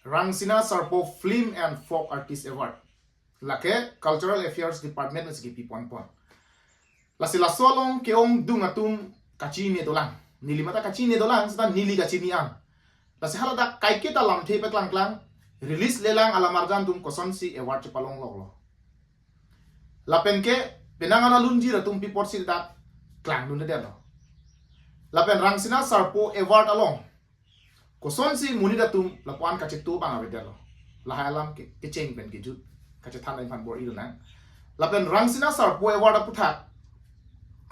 Rangsina Sarpo Film and Folk Artist Award. Lake Cultural Affairs Department is gipi pon. La solong keong dungatum kachini dolang. Nili mata kachini dolang seta nili kachini ang. Lasi halada kai kita lam tepe klang release lelang alamarjan tum kosonsi award chepalong loglo. Lapen ke penangana lunji ratum pipot silda klang dun delo. Lapen Rangsina Sarpo Award along. Kosonsi munida tum lapuan kacetu bang avedelo. Lahalam ke cheng pen ke jut kacetan lain pan bor ilu nang. Lapen Rangsina Sarpo Award aputat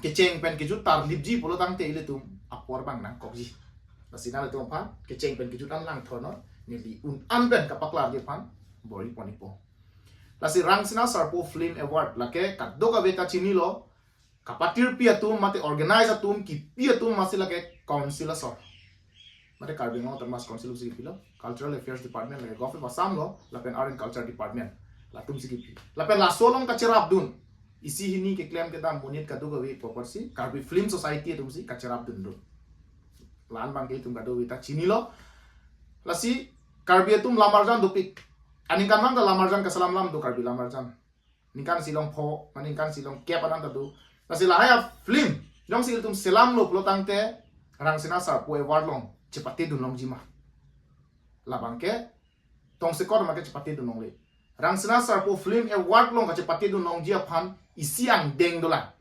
ke cheng pen ke jut tar libji polo tang te ile tum apor bang nang kokji. Lasina le tum pan ke cheng pen ke jut an lang thono nili un anben kapaklar de pan bori ponipo. Lasi Rangsina Sarpo Film Award lake kaddo ka beta chinilo kapatir piatum mate organize atum ki piatum masila ke council asor. Mate Karbingo termas council usi pilo Cultural Affairs Department lake gofe basam lo lapen Art and Culture Department latum sigi lapen la solong kacerap dun isi hini ke claim ke dam monit kadu gawe property Karbi Film Society tum si kacerap dun do lan bang ke tum kadu wita chinilo lasi Karbi tum lamarjan dupik aninkan mang da lamarjan kasalam lam do Karbi lamarjan ningkan silong pho maningkan silong kep anan tadu lasi lahaya film jong sil tum selam lo plotang te Rangsina Sarpo Award long cepati dun long jima labang ke tong sekor make cepati dun long le Rangsina Sarpo Film Award long ka cepati dun long jia pan isiang deng dola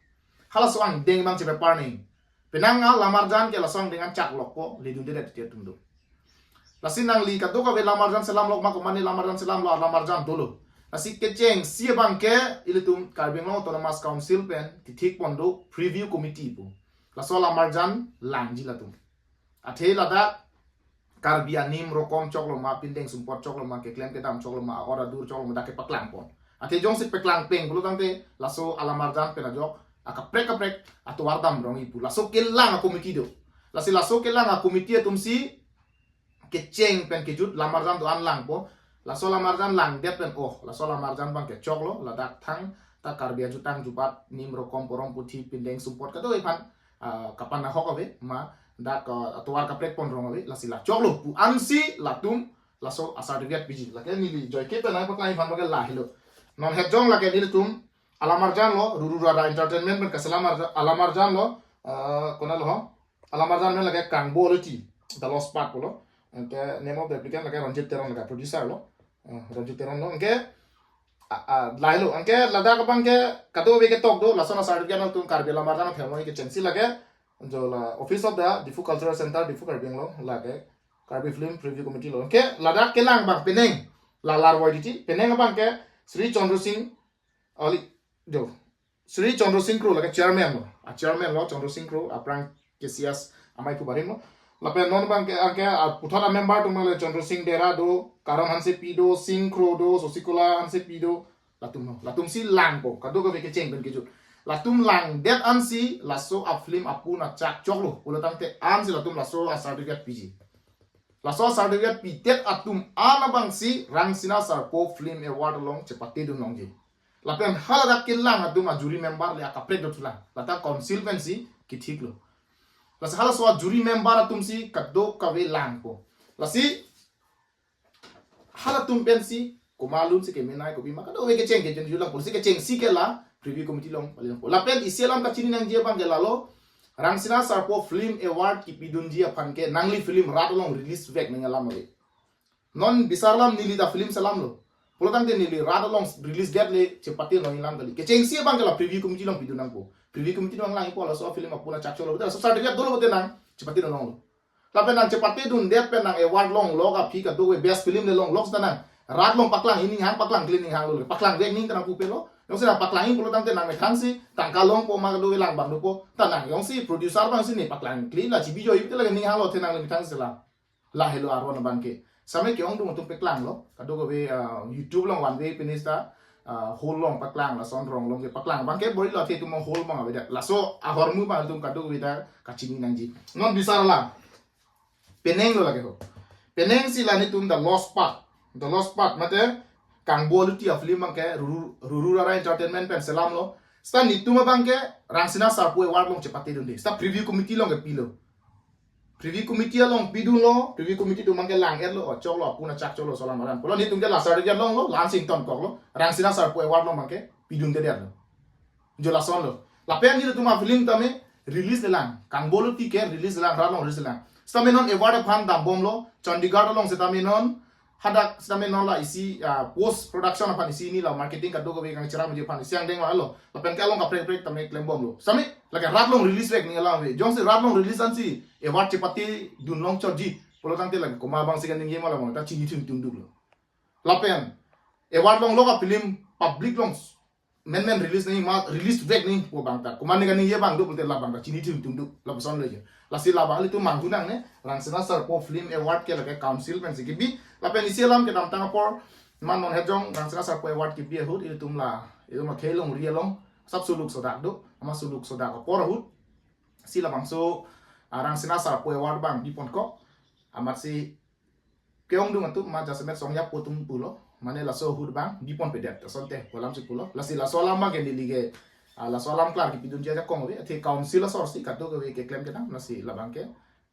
hala soang deng bang cepe parning penanga lamarjan ke lasong dengan cak loko le dun de tiat tum do lasin nang li ka do ka be lamarjan selam lok ma ko mani lamarjan selam lo lamarjan dolo lasi keceng sia bang ke ilitum Karbing Long Autonomous Council pen titik pondo preview committee pu laso lamarjan langji latum athe lada Karbia nim rokom choklo ma pindeng sumpot choklo ma ke klem ke dam choklo ma ora dur choklo ma dake paklang pon ate jong si peklang peng bulu tangte laso alamarjan pena jok aka prek atu wardam rong ipu laso kelang komiti do lasi laso kelang komiti tumsi keceng pen kejut lamarjan do anlang po laso lamarjan lang det pen laso lamarjan bang ke choklo ladak thang ta Karbia jutang jupat nim rokom porong puthi pindeng sumpot ka do ipan kapan na hokabe ma dak atuar ka prek pon rong ave lasila choklo pu ansi latum laso asartifikat piji lake ni joy ke penai pakai fan bagal lahilo non het jong lake ni tum alamarjan lo rurura entertainment ben kasalamar alamarjan lo kona lo alamarjan men lake kangbo loti the lost part lo ke name of the applicant lake Ranjit Teron lake producer lo Ranjit Teron lo ke lahilo ke lada ka bang ke kado be ke tok do laso na certificate tum Karbia lamarjan phemoi ke chensi lake जो office of the Diphu cultural centre Diphu कार्बिंग लो लागे Karbi film preview committee लो के लद्दाख के लांग बांग पेनेंग लालार वाइडिटी पेनेंग बांग के श्री चंद्र सिंह अली जो श्री चंद्र सिंह क्रो लागे चेयरमैन लो चंद्र सिंह क्रो अप्रांग के सियास अमाई को बारे लो लपे नॉन बांग के आके पुथारा मेंबर तुम ले चंद्र सिंह डेरा दो कारण हंसे पीडो सिंह क्रो दो सोसिकोला हंसे पीडो लातुम सी लांग को कदो को के चेंग बन के जो latum lang det ansi laso a film apuna chak choklo ulatang te ansi latum laso a certificate piji laso certificate pitet atum ana bangsi Rangsina Sarpo Film Award long cepate dun longji lapen halada kilang atum a jury member le akapre dotulang lata council pensi kithiklo las hala so a jury member atum si kaddo kawe lang ko lasi hala tum pensi kumalun si kemenai ko bima kado we ke cheng ke julang polisi ke cheng si ke la preview committee long paling po lapen isialam ka chini nang dia bang gelalo Rangsina Sarpo Film Award ki pidun dia pan ke nangli film rat long release vek nang alam le non bisarlam nili da film salam lo polotang de nili rat long release date le cepati long ilam kali ke cheng sia bang gela preview committee long pidun nang po preview committee long lang po la so film apuna chakcholo betul so certificate dolo bote nang cepati long lo lapen nang cepati dun date pen nang award long loga phi ka do best film le long logs nang rat long paklang ini hang paklang cleaning hang lo paklang vek ning kana pupe lo yung sila paklangin pulo tante nang mekansi tangkalong po mga duwi lang bang po tanang yung si producer bang sini paklang clean la chibijo ibu talaga ning halo tenang mekansi sila lahilo arwan na bangke same kyong dung tung paklang lo kado ko be YouTube long one way pinista whole long paklang la son rong long ke paklang bangke bori lo te tumong whole mga beda la so ahormu bang tung kado beda kachini nangji non bisa la peneng lo lagi ho peneng sila ni tum the lost part mate kang boluti a film bang ke rurura entertainment pen selam lo sta nituma bang ke Rangsina Sarpo Award long cepate dun de sta preview committee long ke pilo privy committee long pidun lo privy committee tu mangke lang et lo chok lo puna chak chok lo solam maran polo ni tungke la sar dia long lo lansing ton kok lo rangsina sar po award lo mangke pidun de dia lo jo la son lo la pen ni tu ma film tame release de lang kang bolo ti ke release de lang ra long release de lang stame non award phan dam bom lo chandigarh long se tame non hadak stame non la isi post production apa isi ni la marketing ka dogo be kang chera muje phan siang deng lo la pen ka long ka prek tame klem bom lo stame la ka rat long release rek ni la we jong se rat long release an si award chepati dun long choji polo tang te la ko ma bang se kan ngi ma la mo ta chi thum tum duk lo la pen award long lo ka film public long men release ni ma release vek ni po bang ta ko man ni ye bang do te la bang ta chini thum tum duk la son le je la si la bang li tu mang hunang ne rang sena sar po film award ke la ke council pen se ki bi la pen isi lam ke dam tang por man non hejong rang sena sar po award ki bi hut il tum la il ma khelong rielong sab suluk sodak do ama suluk sodak ko por hut si la bang so rang sena sar po award bang di pon ko amat si keong dung tu ma jasemet song ya potum pulo mane la so hut bang di pon pedet son te kolam si pulo la si la so lam bang ke lige la so lam klar ki pidun ja kong we the council la so si ka to ke klem ke na la si la bang ke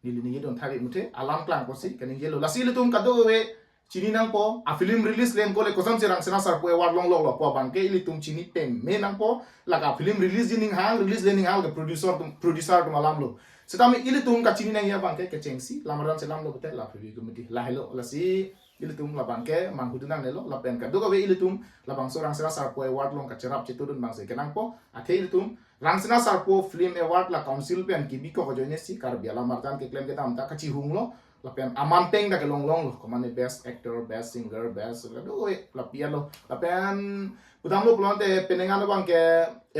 ni ni don thari mute alam klang ko si kan ngelo la si le tum ka to we chini nang po a film release len ko le kosam se rang sena sar po war long lo po bang ke ili tum chini tem me nang po la ka film release ning hang release lening hang ke producer tum alam lo setami ili tum ka chini nang ya bang ke chengsi lamaran selam lo betel la preview committee la hello la si ili tum la bang ke mang hudunang nelo la pen ka do we ili tum la bang so rang sena sar po award long ka cherap chitudun bang se kenang po a the ili tum rang sena sar po film award la council pen ki bi ko joine si kar biala martan ke claim ke tam ta ka chi hung lo la pen amanteng da ke long long lo komane best actor best singer best do we la piano la pen udam lo plante penengan bang ke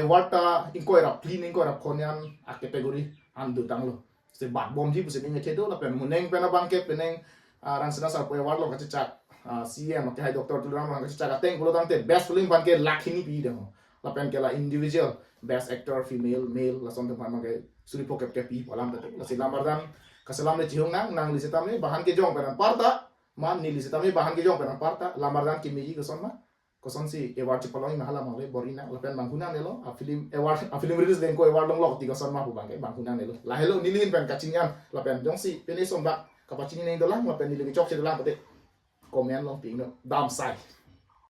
award ta inkoira clean inkoira konyan a kategori andu tang lo se bat bom ji puse ni chedo la pen muneng pen bang ke peneng rang sena sar po award lo ka chak CM ke hai doctor tu ram ka chak teng pulo tang te best film bang ke lakhini pi de la pen ke la individual best actor female male la son te bang ke suri poket ke pi walam te la silam bardan kasalam le chihong nang liseta me bahan ke jong penan parta man ni liseta me bahan ke jong penan parta lamardan ki meji ko son ma ko son si award chipaloi mahala male borina la pen manghuna nelo a film release den ko award long lok ti ko son ma hu bang ke manghuna nelo la hello nilin pen kachinyan la pen jong si pene son ba kapachini nei dolang la pen nilin chok che dolang te komen long ping no dam sai